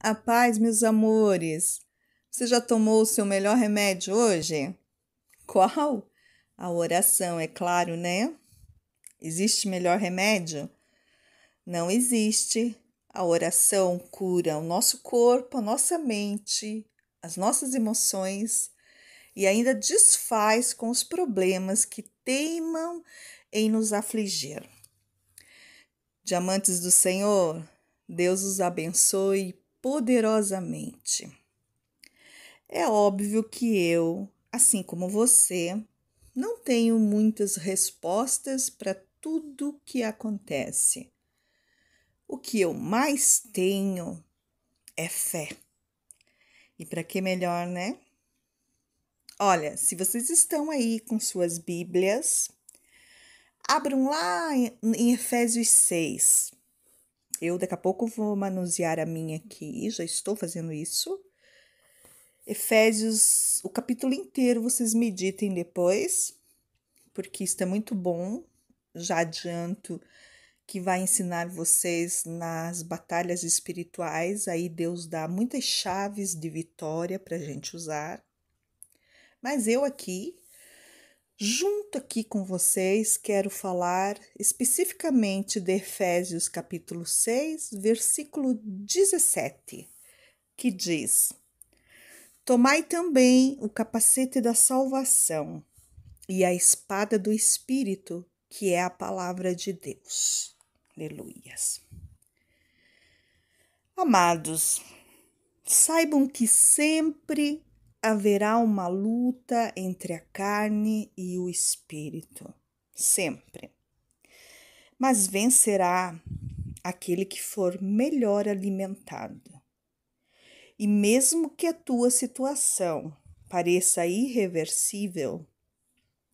A paz, meus amores. Você já tomou o seu melhor remédio hoje? Qual? A oração, é claro, né? Existe melhor remédio? Não existe. A oração cura o nosso corpo, a nossa mente, as nossas emoções e ainda desfaz com os problemas que teimam em nos afligir. Diamantes do Senhor, Deus os abençoe poderosamente. É óbvio que eu, assim como você, não tenho muitas respostas para tudo que acontece. O que eu mais tenho é fé. E para que melhor, né? Olha, se vocês estão aí com suas Bíblias, abram lá em Efésios 6. Eu daqui a pouco vou manusear a minha aqui, já estou fazendo isso. Efésios, o capítulo inteiro, vocês meditem depois, porque isso é muito bom. Já adianto que vai ensinar vocês nas batalhas espirituais. Aí Deus dá muitas chaves de vitória para a gente usar. Mas eu aqui, junto aqui com vocês, quero falar especificamente de Efésios capítulo 6, versículo 17, que diz: Tomai também o capacete da salvação e a espada do Espírito, que é a palavra de Deus. Aleluias. Amados, saibam que sempre haverá uma luta entre a carne e o espírito. Sempre. Mas vencerá aquele que for melhor alimentado. E mesmo que a tua situação pareça irreversível,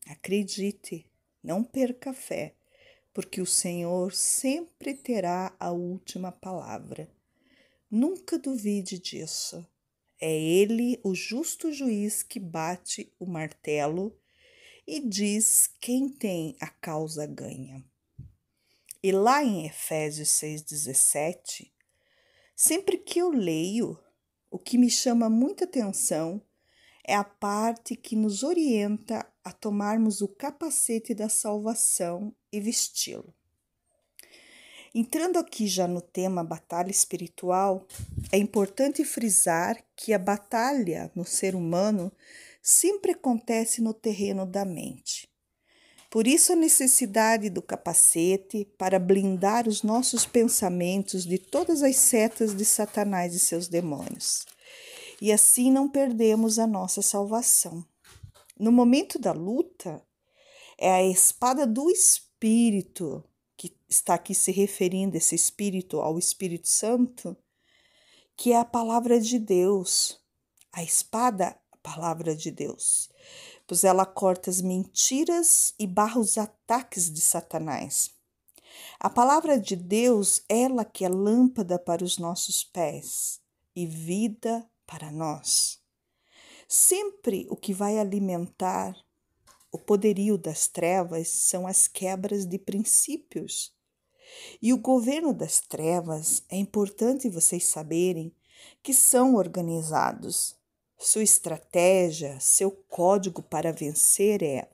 acredite, não perca a fé, porque o Senhor sempre terá a última palavra. Nunca duvide disso. É Ele, o justo juiz, que bate o martelo e diz quem tem a causa ganha. E lá em Efésios 6,17, sempre que eu leio, o que me chama muita atenção é a parte que nos orienta a tomarmos o capacete da salvação e vesti-lo. Entrando aqui já no tema batalha espiritual, é importante frisar que a batalha no ser humano sempre acontece no terreno da mente. Por isso a necessidade do capacete para blindar os nossos pensamentos de todas as setas de Satanás e seus demônios. E assim não perdemos a nossa salvação. No momento da luta, é a espada do Espírito, que está aqui se referindo, esse Espírito, ao Espírito Santo, que é a palavra de Deus. A espada, a palavra de Deus, pois ela corta as mentiras e barra os ataques de Satanás. A palavra de Deus, ela que é lâmpada para os nossos pés e vida para nós. Sempre o que vai alimentar o poderio das trevas são as quebras de princípios. E o governo das trevas é importante vocês saberem que são organizados. Sua estratégia, seu código para vencer é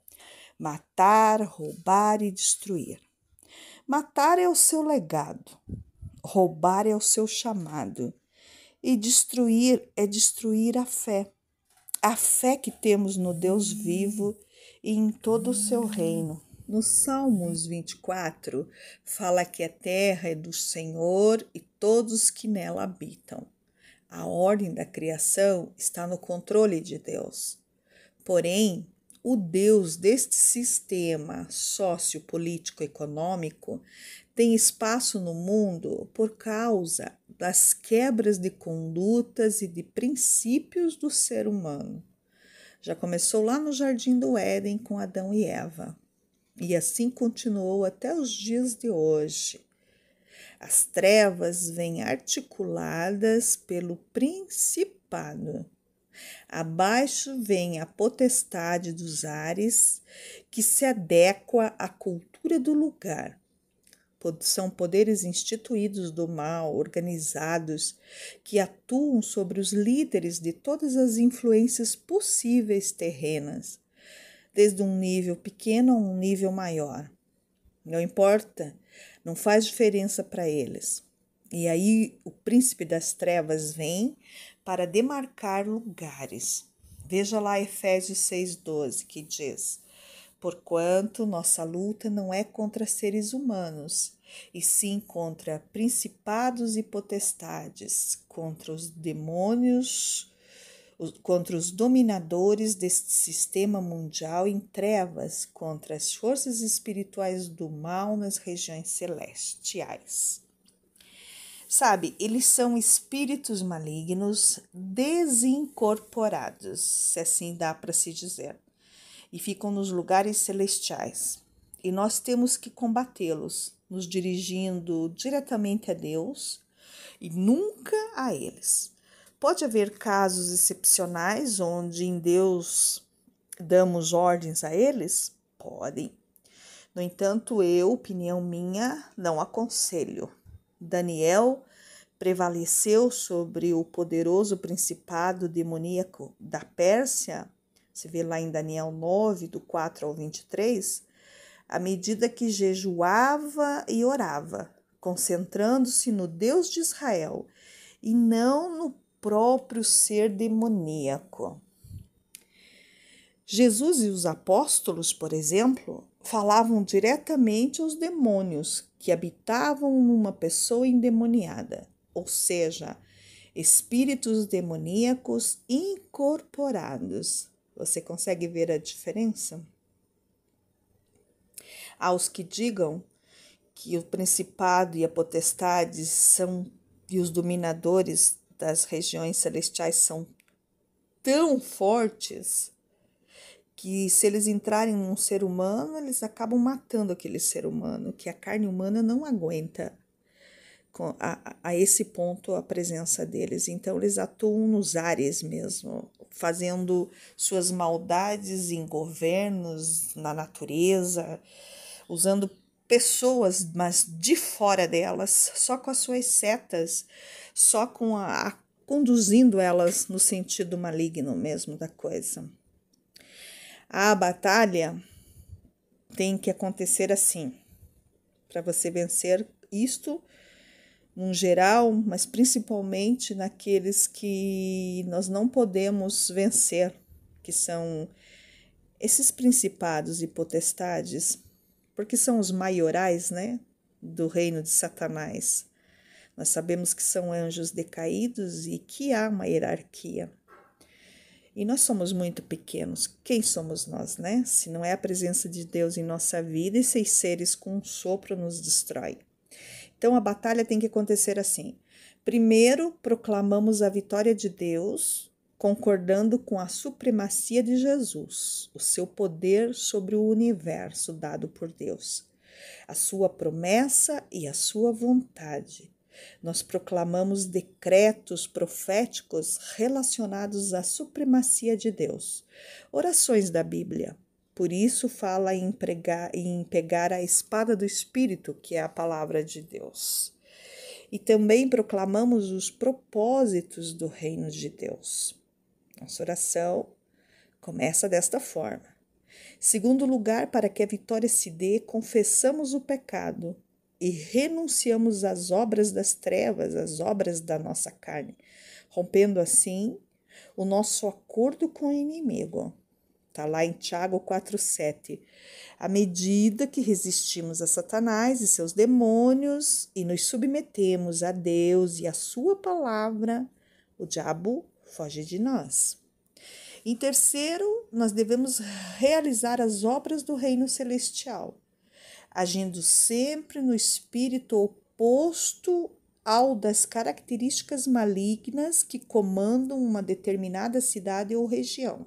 matar, roubar e destruir. Matar é o seu legado, roubar é o seu chamado e destruir é destruir a fé. A fé que temos no Deus vivo e em todo o seu reino. No Salmos 24, fala que a terra é do Senhor e todos que nela habitam. A ordem da criação está no controle de Deus. Porém, o Deus deste sistema sociopolítico-econômico tem espaço no mundo por causa das quebras de condutas e de princípios do ser humano. Já começou lá no Jardim do Éden com Adão e Eva, e assim continuou até os dias de hoje. As trevas vêm articuladas pelo principado. Abaixo vem a potestade dos ares, que se adequa à cultura do lugar. são poderes instituídos do mal, organizados, que atuam sobre os líderes de todas as influências possíveis terrenas, desde um nível pequeno a um nível maior. Não importa, não faz diferença para eles. E aí o príncipe das trevas vem para demarcar lugares. Veja lá Efésios 6,12, que diz: porquanto nossa luta não é contra seres humanos, e sim contra principados e potestades, contra os demônios, contra os dominadores deste sistema mundial em trevas, contra as forças espirituais do mal nas regiões celestiais. Sabe, eles são espíritos malignos desincorporados, se assim dá para se dizer, e ficam nos lugares celestiais. E nós temos que combatê-los, nos dirigindo diretamente a Deus e nunca a eles. Pode haver casos excepcionais onde em Deus damos ordens a eles? Podem. No entanto, opinião minha, não aconselho. Daniel prevaleceu sobre o poderoso principado demoníaco da Pérsia, se vê lá em Daniel 9, do 4 ao 23, à medida que jejuava e orava, concentrando-se no Deus de Israel e não no próprio ser demoníaco. Jesus e os apóstolos, por exemplo, falavam diretamente aos demônios que habitavam numa pessoa endemoniada, ou seja, espíritos demoníacos incorporados. Você consegue ver a diferença? Aos que digam que o principado e a potestade e os dominadores das regiões celestiais são tão fortes que se eles entrarem num ser humano, eles acabam matando aquele ser humano, que a carne humana não aguenta a esse ponto a presença deles. Então, eles atuam nos ares mesmo, fazendo suas maldades em governos, na natureza, usando pessoas, mas de fora delas, só com as suas setas, só com conduzindo elas no sentido maligno mesmo da coisa. A batalha tem que acontecer assim, para você vencer isto, no geral, mas principalmente naqueles que nós não podemos vencer, que são esses principados e potestades, porque são os maiorais, né, do reino de Satanás. Nós sabemos que são anjos decaídos e que há uma hierarquia. E nós somos muito pequenos. Quem somos nós, né? Se não é a presença de Deus em nossa vida, e esses seres com um sopro nos destrói. Então, a batalha tem que acontecer assim. Primeiro, proclamamos a vitória de Deus, concordando com a supremacia de Jesus, o seu poder sobre o universo dado por Deus, a sua promessa e a sua vontade. Nós proclamamos decretos proféticos relacionados à supremacia de Deus. Orações da Bíblia. Por isso fala em pegar a espada do Espírito, que é a palavra de Deus. E também proclamamos os propósitos do reino de Deus. Nossa oração começa desta forma. Segundo lugar, para que a vitória se dê, confessamos o pecado e renunciamos às obras das trevas, às obras da nossa carne, rompendo assim o nosso acordo com o inimigo. Está lá em Tiago 4,7. À medida que resistimos a Satanás e seus demônios e nos submetemos a Deus e a sua palavra, o diabo foge de nós. Em terceiro, nós devemos realizar as obras do reino celestial, agindo sempre no espírito oposto ao das características malignas que comandam uma determinada cidade ou região.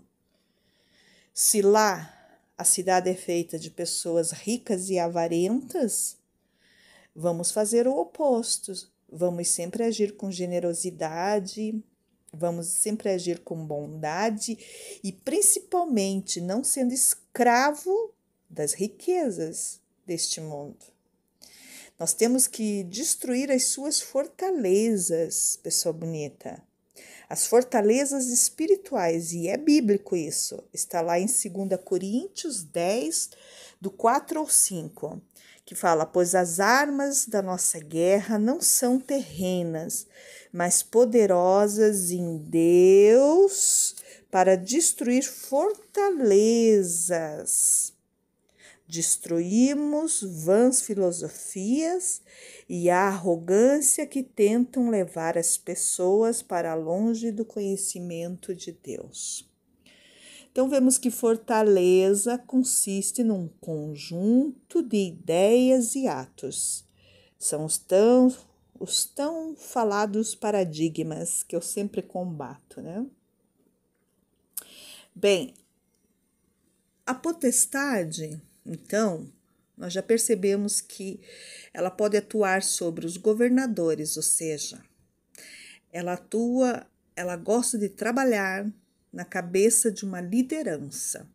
Se lá a cidade é feita de pessoas ricas e avarentas, vamos fazer o oposto. Vamos sempre agir com generosidade, vamos sempre agir com bondade e principalmente não sendo escravo das riquezas deste mundo. Nós temos que destruir as suas fortalezas, pessoa bonita. As fortalezas espirituais, e é bíblico isso, está lá em 2 Coríntios 10, do 4 ao 5, que fala: pois as armas da nossa guerra não são terrenas, mas poderosas em Deus para destruir fortalezas. Destruímos vãs filosofias e a arrogância que tentam levar as pessoas para longe do conhecimento de Deus. Então, vemos que fortaleza consiste num conjunto de ideias e atos. São os tão falados paradigmas que eu sempre combato, né? Bem, a potestade, então, nós já percebemos que ela pode atuar sobre os governadores, ou seja, ela gosta de trabalhar na cabeça de uma liderança,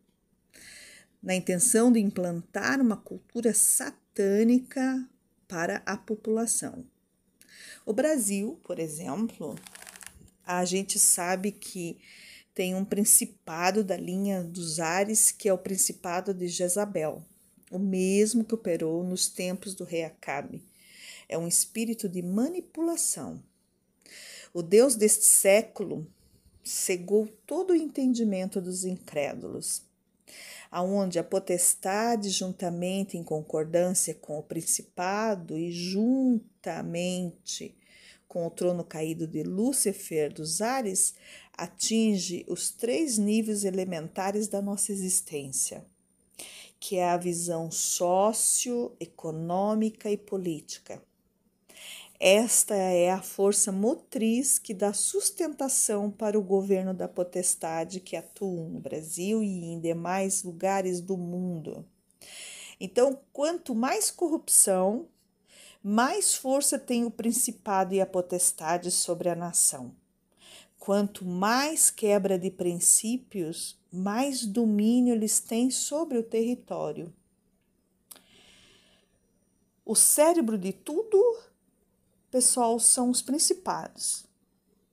na intenção de implantar uma cultura satânica para a população. O Brasil, por exemplo, a gente sabe que tem um principado da linha dos Ares, que é o principado de Jezabel, o mesmo que operou nos tempos do rei Acabe. É um espírito de manipulação. O Deus deste século cegou todo o entendimento dos incrédulos, aonde a potestade, juntamente em concordância com o principado e juntamente com o trono caído de Lúcifer dos Ares, atinge os 3 níveis elementares da nossa existência, que é a visão socioeconômica e política. Esta é a força motriz que dá sustentação para o governo da potestade que atua no Brasil e em demais lugares do mundo. Então, quanto mais corrupção, mais força tem o principado e a potestade sobre a nação. Quanto mais quebra de princípios, mais domínio eles têm sobre o território. O cérebro de tudo, pessoal, são os principados.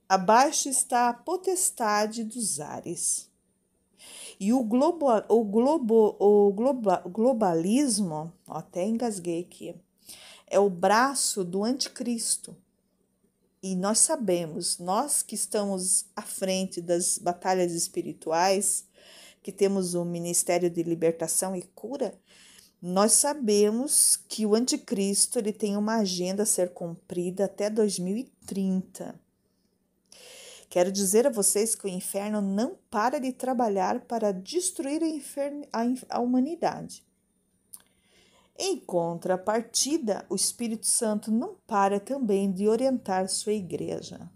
Abaixo está a potestade dos ares. E o globalismo, até engasguei aqui, é o braço do anticristo. E nós sabemos, nós que estamos à frente das batalhas espirituais, que temos o Ministério de Libertação e Cura, nós sabemos que o anticristo ele tem uma agenda a ser cumprida até 2030. Quero dizer a vocês que o inferno não para de trabalhar para destruir a humanidade. Em contrapartida, o Espírito Santo não para também de orientar sua igreja.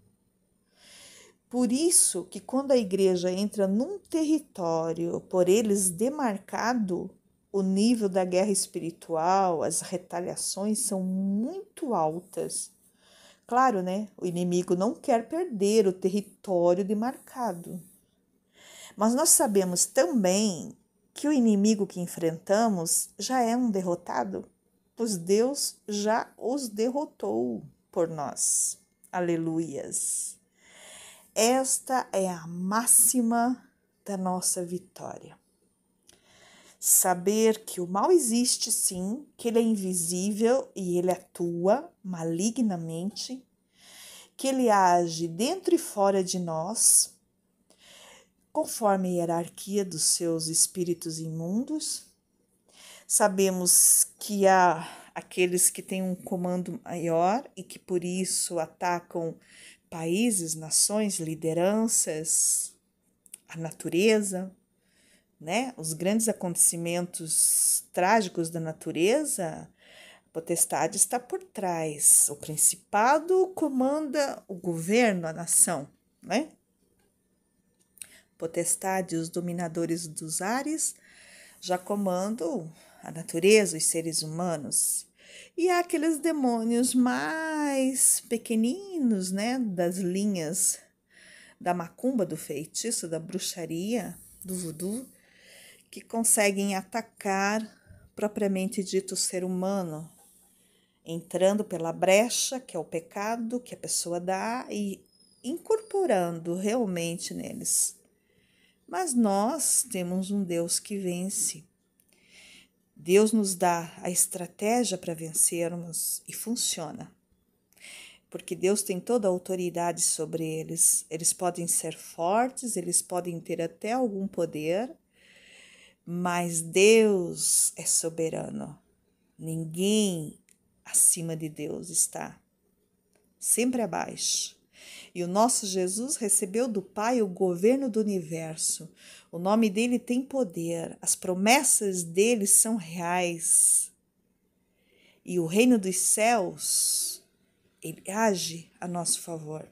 Por isso que quando a igreja entra num território por eles demarcado, o nível da guerra espiritual, as retaliações são muito altas. Claro, né? O inimigo não quer perder o território demarcado. Mas nós sabemos também que o inimigo que enfrentamos já é um derrotado, pois Deus já os derrotou por nós. Aleluias! Esta é a máxima da nossa vitória. Saber que o mal existe sim, que ele é invisível e ele atua malignamente, que ele age dentro e fora de nós, conforme a hierarquia dos seus espíritos imundos. Sabemos que há aqueles que têm um comando maior e que por isso atacam países, nações, lideranças, a natureza, né? Os grandes acontecimentos trágicos da natureza, a potestade está por trás. O principado comanda o governo, a nação, né? Potestade, os dominadores dos ares, já comandam a natureza, os seres humanos. E há aqueles demônios mais pequeninos, né, das linhas da macumba, do feitiço, da bruxaria, do voodoo, que conseguem atacar propriamente dito o ser humano. entrando pela brecha, que é o pecado que a pessoa dá, e incorporando realmente neles. Mas nós temos um Deus que vence. Deus nos dá a estratégia para vencermos e funciona. Porque Deus tem toda a autoridade sobre eles. Eles podem ser fortes, eles podem ter até algum poder, mas Deus é soberano. Ninguém acima de Deus está, sempre abaixo. E o nosso Jesus recebeu do Pai o governo do universo. O nome dele tem poder, as promessas dele são reais. E o reino dos céus, ele age a nosso favor.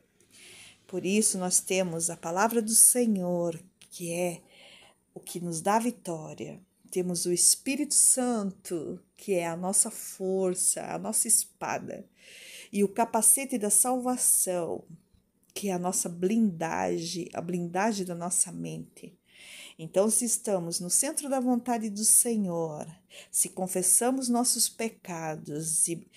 Por isso nós temos a palavra do Senhor, que é o que nos dá vitória. Temos o Espírito Santo, que é a nossa força, a nossa espada. E o capacete da salvação, que é a nossa blindagem, a blindagem da nossa mente. Então, se estamos no centro da vontade do Senhor, se confessamos nossos pecados e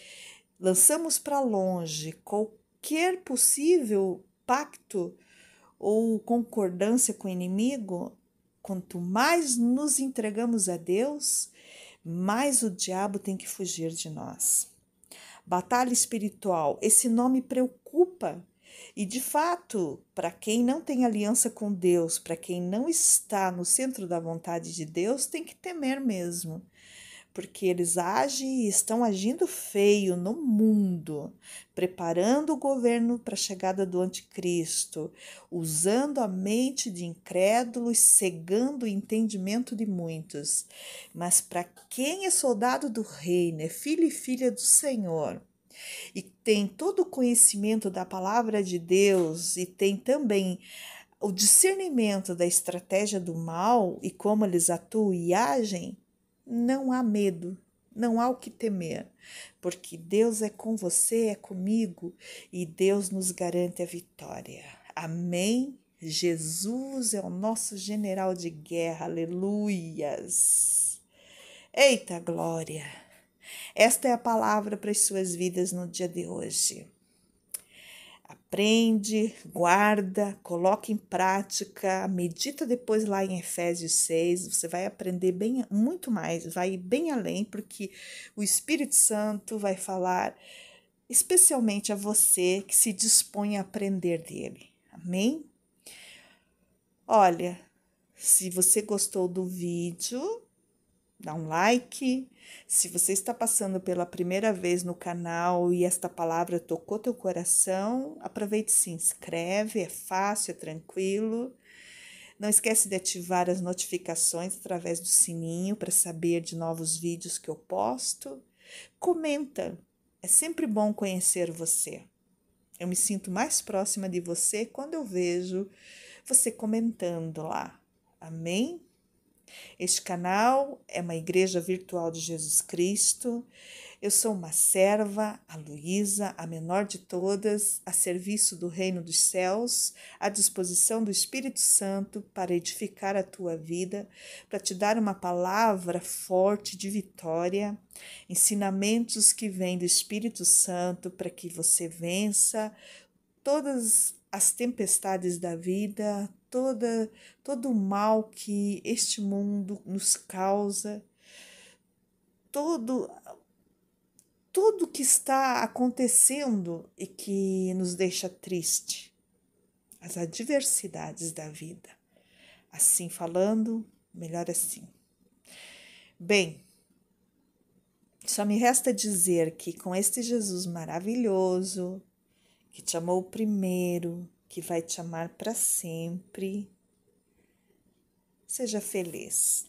lançamos para longe qualquer possível pacto ou concordância com o inimigo, quanto mais nos entregamos a Deus, mais o diabo tem que fugir de nós. Batalha espiritual, esse nome preocupa. E, de fato, para quem não tem aliança com Deus, para quem não está no centro da vontade de Deus, tem que temer mesmo. Porque eles agem e estão agindo feio no mundo, preparando o governo para a chegada do anticristo, usando a mente de incrédulos, cegando o entendimento de muitos. Mas para quem é soldado do reino, é filho e filha do Senhor, e tem todo o conhecimento da palavra de Deus e tem também o discernimento da estratégia do mal e como eles atuam e agem, não há medo, não há o que temer, porque Deus é com você, é comigo e Deus nos garante a vitória. Amém? Jesus é o nosso general de guerra, aleluias! Eita glória! Esta é a palavra para as suas vidas no dia de hoje. Aprende, guarda, coloca em prática, medita depois lá em Efésios 6, você vai aprender muito mais, vai ir bem além, porque o Espírito Santo vai falar especialmente a você que se dispõe a aprender dele. Amém? Olha, se você gostou do vídeo, dá um like. Se você está passando pela primeira vez no canal e esta palavra tocou teu coração, aproveite e se inscreve, é fácil, é tranquilo. Não esquece de ativar as notificações através do sininho para saber de novos vídeos que eu posto. Comenta, é sempre bom conhecer você. Eu me sinto mais próxima de você quando eu vejo você comentando lá. Amém? Este canal é uma igreja virtual de Jesus Cristo. Eu sou uma serva, a Luísa, a menor de todas, a serviço do reino dos céus, à disposição do Espírito Santo para edificar a tua vida, para te dar uma palavra forte de vitória, ensinamentos que vêm do Espírito Santo para que você vença todas as tempestades da vida, todo o mal que este mundo nos causa, tudo que está acontecendo e que nos deixa triste, as adversidades da vida. Assim falando, melhor assim. Bem, só me resta dizer que com este Jesus maravilhoso, que te amou primeiro, que vai te amar para sempre, seja feliz.